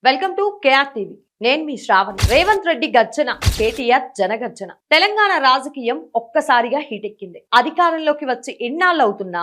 Welcome to KR TV. నేను మీ శ్రావణి. రేవంత్ రెడ్డి గర్జన, కేటీఆర్ జనగర్జన. తెలంగాణ రాజకీయం ఒక్కసారిగా హీటెక్కింది. అధికారంలోకి వచ్చి ఎన్నాళ్ళవుతున్నా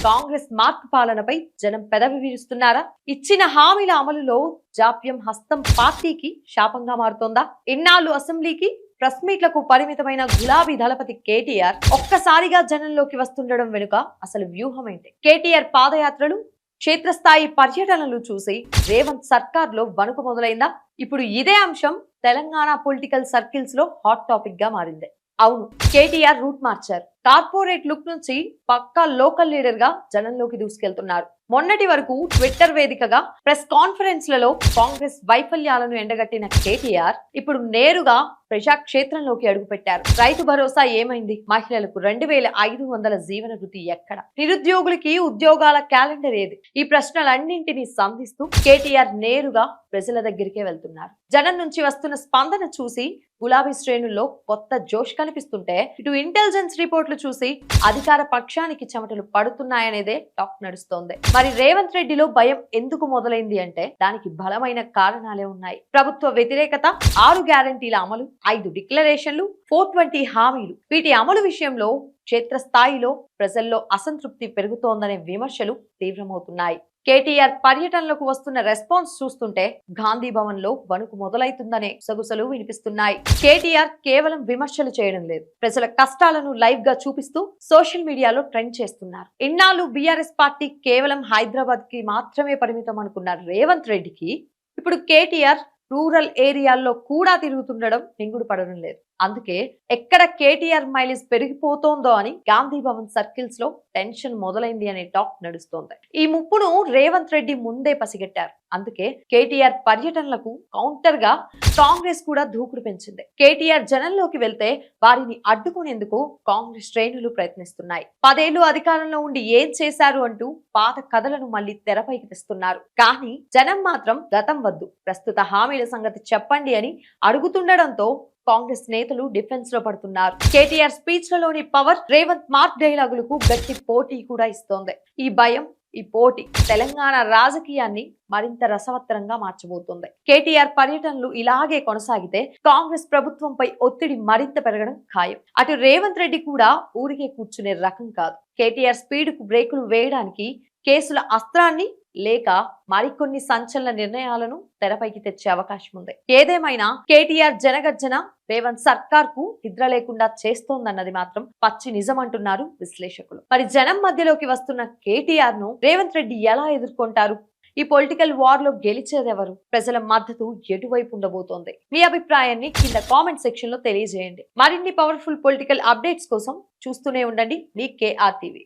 కాంగ్రెస్ మార్క్ పాలనపై జనం పెదవి విరుస్తున్నారా? ఇచ్చిన హామీల అమలులో జాప్యం హస్తం పార్టీకి శాపంగా మారుతోందా? ఇన్నాళ్ళు అసెంబ్లీకి ప్రెస్ మీట్లకు పరిమితమైన గులాబీ దళపతి కేటీఆర్ ఒక్కసారిగా జనంలోకి వస్తుండడం వెనుక అసలు వ్యూహం ఏంటి? కేటీఆర్ పాదయాత్రలు, క్షేత్రస్థాయి పర్యటనలు చూసి రేవంత్ సర్కార్ లో వణుకు మొదలైందా? ఇప్పుడు ఇదే అంశం తెలంగాణ పొలిటికల్ సర్కిల్స్ లో హాట్ టాపిక్ గా మారింది. అవును, కేటీఆర్ రూట్ మార్చారు. కార్పొరేట్ లుక్ నుంచి పక్కా లోకల్ లీడర్ గా జనంలోకి దూసుకెళ్తున్నారు. మొన్నటి వరకు ట్విట్టర్ వేదికగా ప్రెస్ కాన్ఫరెన్స్లలో కాంగ్రెస్ వైఫల్యాలను ఎండగట్టిన కేటీఆర్ ఇప్పుడు నేరుగా ప్రజాక్షేత్రంలోకి అడుగుపెట్టారు. రైతు భరోసా ఏమైంది? మహిళలకు 2500 జీవన వృత్తి ఎక్కడ? నిరుద్యోగులకి ఉద్యోగాల క్యాలెండర్ ఏది? ఈ ప్రశ్నలన్నింటినీ సంధిస్తూ కేటీఆర్ నేరుగా ప్రజల దగ్గరికే వెళ్తున్నారు. జనం నుంచి వస్తున్న స్పందన చూసి గులాబీ శ్రేణుల్లో కొత్త జోష్ కనిపిస్తుంటే, ఇటు ఇంటెలిజెన్స్ రిపోర్ట్లు చూసి అధికార పక్షానికి చెమటలు పడుతున్నాయనేదే టాక్ నడుస్తోంది. మరి రేవంత్ రెడ్డిలో భయం ఎందుకు మొదలైంది అంటే దానికి బలమైన కారణాలే ఉన్నాయి. ప్రభుత్వ వ్యతిరేకత, 6 గ్యారంటీల అమలు, 5 డిక్లరేషన్లు, 420 హామీలు, వీటి అమలు విషయంలో క్షేత్రస్థాయిలో ప్రజల్లో అసంతృప్తి పెరుగుతోందనే విమర్శలు తీవ్రమవుతున్నాయి. కేటీఆర్ పర్యటనలకు వస్తున్న రెస్పాన్స్ చూస్తుంటే గాంధీ భవన్ లో వణుకు మొదలైతుందనే గుసగుసలు వినిపిస్తున్నాయి. కేటీఆర్ కేవలం విమర్శలు చేయడం లేదు, ప్రజల కష్టాలను లైవ్ గా చూపిస్తూ సోషల్ మీడియాలో ట్రెండ్ చేస్తున్నారు. ఇన్నాళ్ళు బీఆర్ఎస్ పార్టీ కేవలం హైదరాబాద్ కి మాత్రమే పరిమితం అనుకున్న రేవంత్ రెడ్డికి ఇప్పుడు కేటీఆర్ రూరల్ ఏరియాల్లో కూడా తిరుగుతుండడం మింగుడు పడడం లేదు. అందుకే ఎక్కడ కేటీఆర్ మైలేజ్ పెరిగిపోతోందో అని గాంధీ భవన్ సర్కిల్స్ లో టెన్షన్ మొదలైంది అనే టాక్ నడుస్తోంది. ఈ ముప్పును రేవంత్ రెడ్డి ముందే పసిగట్టారు. అందుకే కేటీఆర్ పర్యటనలకు కౌంటర్ గా కాంగ్రెస్ కూడా దూకుడు పెంచింది. కేటీఆర్ జనంలోకి వెళ్తే వారిని అడ్డుకునేందుకు కాంగ్రెస్ శ్రేణులు ప్రయత్నిస్తున్నాయి. 10 ఏళ్లు అధికారంలో ఉండి ఏం చేశారు అంటూ పాత కథలను మళ్లీ తెరపైకి తెస్తున్నారు. కానీ జనం మాత్రం గతం వద్దు, ప్రస్తుత హామీల సంగతి చెప్పండి అని అడుగుతుండడంతో కాంగ్రెస్ నేతలు డిఫెన్స్ లో పడుతున్నారు. కేటీఆర్ స్పీచ్ లలోని పవర్ రేవంత్ మార్క్ డైలాగులకు గట్టి పోటీ కూడా ఇస్తోంది. ఈ భయం, ఈ పోటీ తెలంగాణ రాజకీయాన్ని మరింత రసవత్తరంగా మార్చబోతోంది. కేటీఆర్ పర్యటనలు ఇలాగే కొనసాగితే కాంగ్రెస్ ప్రభుత్వంపై ఒత్తిడి మరింత పెరగడం ఖాయం. అటు రేవంత్ రెడ్డి కూడా ఊరికే కూర్చునే రకం కాదు. కేటీఆర్ స్పీడ్ కు బ్రేకులు వేయడానికి కేసుల అస్త్రాన్ని లేక మరికొన్ని సంచలన నిర్ణయాలను తెరపైకి తెచ్చే అవకాశం ఉంది. ఏదేమైనా కేటీఆర్ జనగర్జన రేవంత్ సర్కార్ కు నిద్ర లేకుండా చేస్తోందన్నది మాత్రం పచ్చి నిజం అంటున్నారు విశ్లేషకులు. మరి జనం మధ్యలోకి వస్తున్న కేటీఆర్ ను రేవంత్ రెడ్డి ఎలా ఎదుర్కొంటారు? ఈ పొలిటికల్ వార్ లో గెలిచేదెవరు? ప్రజల మద్దతు ఎటువైపు ఉండబోతోంది? మీ అభిప్రాయాన్ని కింద కామెంట్ సెక్షన్ లో తెలియజేయండి. మరిన్ని పవర్ఫుల్ పొలిటికల్ అప్డేట్స్ కోసం చూస్తూనే ఉండండి మీ కేఆర్ టీవీ.